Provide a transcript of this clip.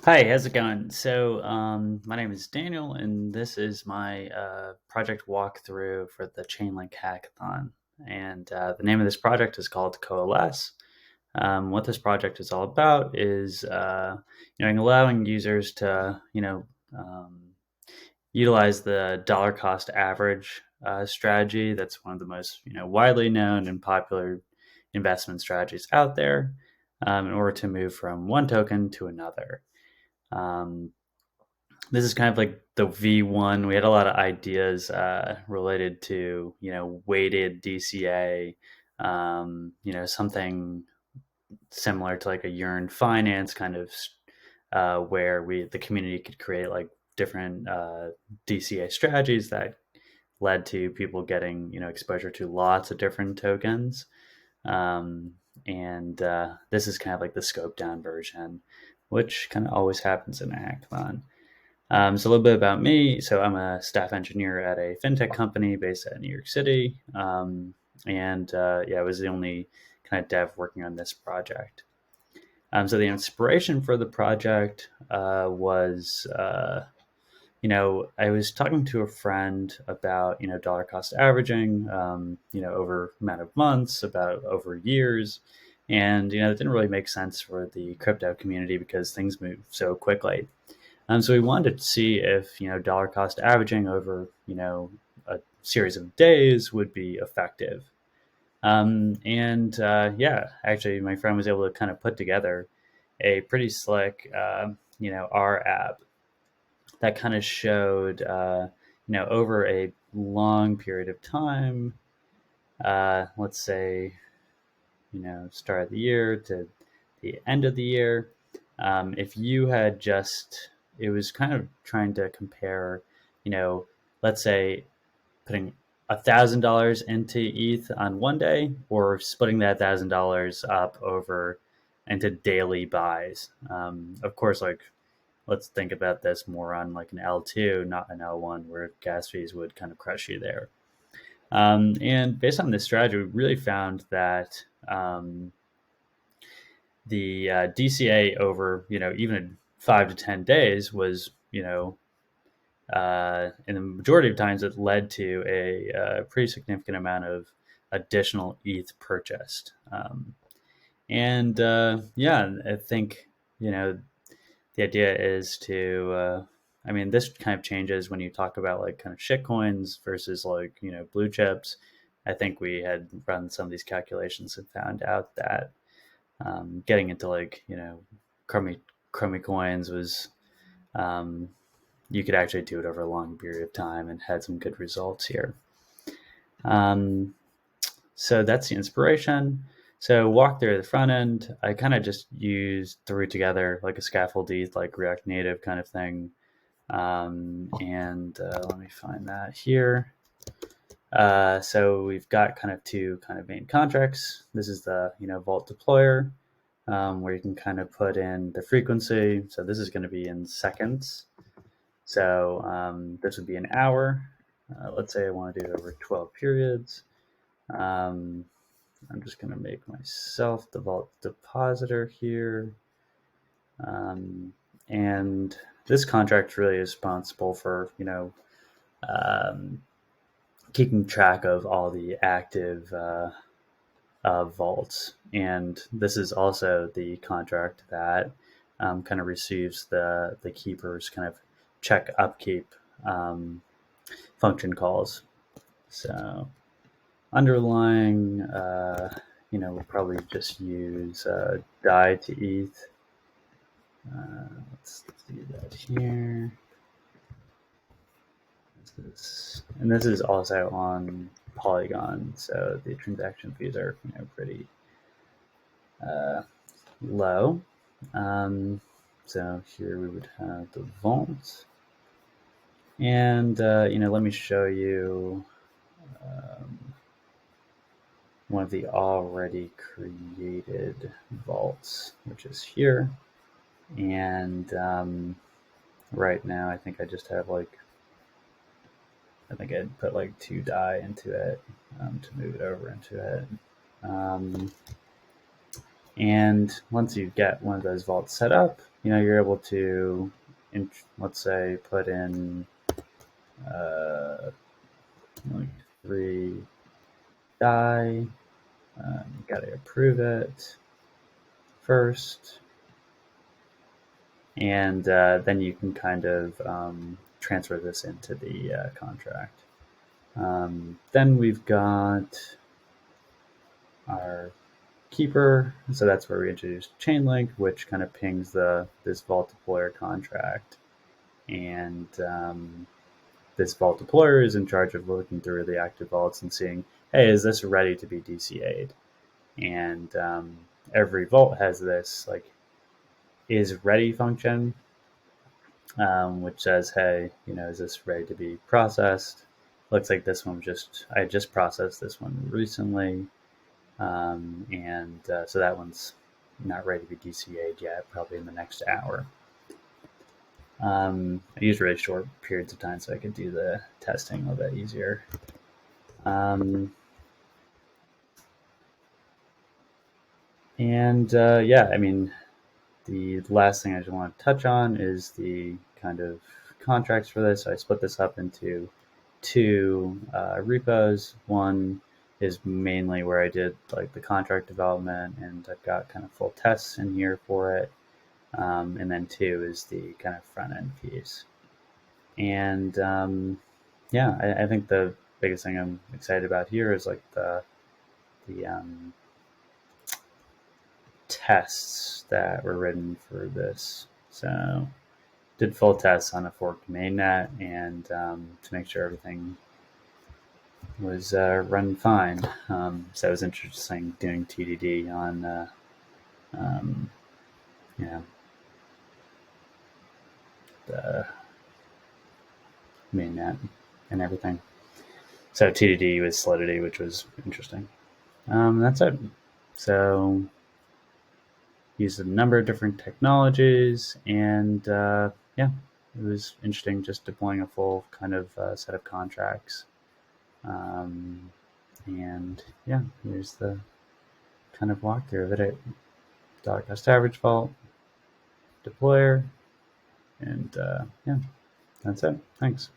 Hi, how's it going? My name is Daniel, and this is my project walkthrough for the Chainlink Hackathon. And the name of this project is called Coalesce. What this project is all about is, allowing users to, utilize the dollar cost average strategy. That's one of the most, widely known and popular investment strategies out there, in order to move from one token to another. Um, this is kind of like the V1. We had a lot of ideas related to, weighted DCA, something similar to like a Yearn Finance kind of, where the community could create like different DCA strategies that led to people getting, exposure to lots of different tokens. And This is kind of like the scope down version, which kind of always happens in a hackathon. So a little bit about me. So I'm a staff engineer at a fintech company based at New York City, I was the only kind of dev working on this project. So the inspiration for the project was, I was talking to a friend about, dollar cost averaging, over amount of months, about over years. And, it didn't really make sense for the crypto community because things move so quickly. So we wanted to see if dollar cost averaging over a series of days would be effective. Actually, my friend was able to kind of put together a pretty slick R app that kind of showed over a long period of time. Let's say start of the year to the end of the year. If you had just, it was kind of trying to compare, let's say putting $1,000 into ETH on one day, or splitting that $1,000 up over into daily buys. Of course, like let's think about this more on like an L2, not an L1, where gas fees would kind of crush you there. And based on this strategy, we really found that the DCA over even 5 to 10 days was in the majority of times it led to a pretty significant amount of additional ETH purchased. I think the idea is to. This kind of changes when you talk about like kind of shit coins versus like blue chips. I think we had run some of these calculations and found out that getting into like crummy coins was, um, you could actually do it over a long period of time and had some good results here. Um, so that's the inspiration. So walk through the front end. I kind of just threw together like a scaffold ETH, like React Native kind of thing. Let me find that here. So we've got kind of two kind of main contracts. This is the Vault deployer, where you can kind of put in the frequency. So this is going to be in seconds. So this would be an hour. Let's say I want to do it over 12 periods. I'm just going to make myself the Vault depositor here. And this contract really is responsible for, um, keeping track of all the active vaults. And this is also the contract that kind of receives the keeper's kind of check upkeep function calls. So underlying, we'll probably just use die to ETH. Let's do that here. This is also on Polygon, so the transaction fees are pretty low. So here we would have the vault, and let me show you one of the already created vaults, which is here. And right now, I think I just have I think I'd put like 2 DAI into it to move it over into it. And once you get one of those vaults set up, you're able to, let's say, put in like 3 die. You got to approve it first, and then you can kind of transfer this into the contract. Then we've got our keeper, so that's where we introduced Chainlink, which kind of pings this vault deployer contract, and this vault deployer is in charge of looking through the active vaults and seeing, hey, is this ready to be DCA'd? And every vault has this like is ready function, which says, hey, is this ready to be processed? Looks like this one I just processed this one recently. And so that one's not ready to be DCA'd yet, probably in the next hour. I use really short periods of time so I could do the testing a little bit easier. Yeah, I mean, the last thing I just want to touch on is the kind of contracts for this. So I split this up into 2 repos. One is mainly where I did like the contract development, and I've got kind of full tests in here for it. And then 2 is the kind of front end piece. And yeah, I think the biggest thing I'm excited about here is like the tests that were written for this. So did full tests on a forked mainnet, and to make sure everything was run fine. So it was interesting doing TDD on the mainnet and everything. So TDD with Solidity, which was interesting. That's it. So used a number of different technologies, and yeah, it was interesting just deploying a full kind of set of contracts. And yeah, here's the kind of walkthrough of it. Dollar cost average vault, deployer, and yeah, that's it. Thanks.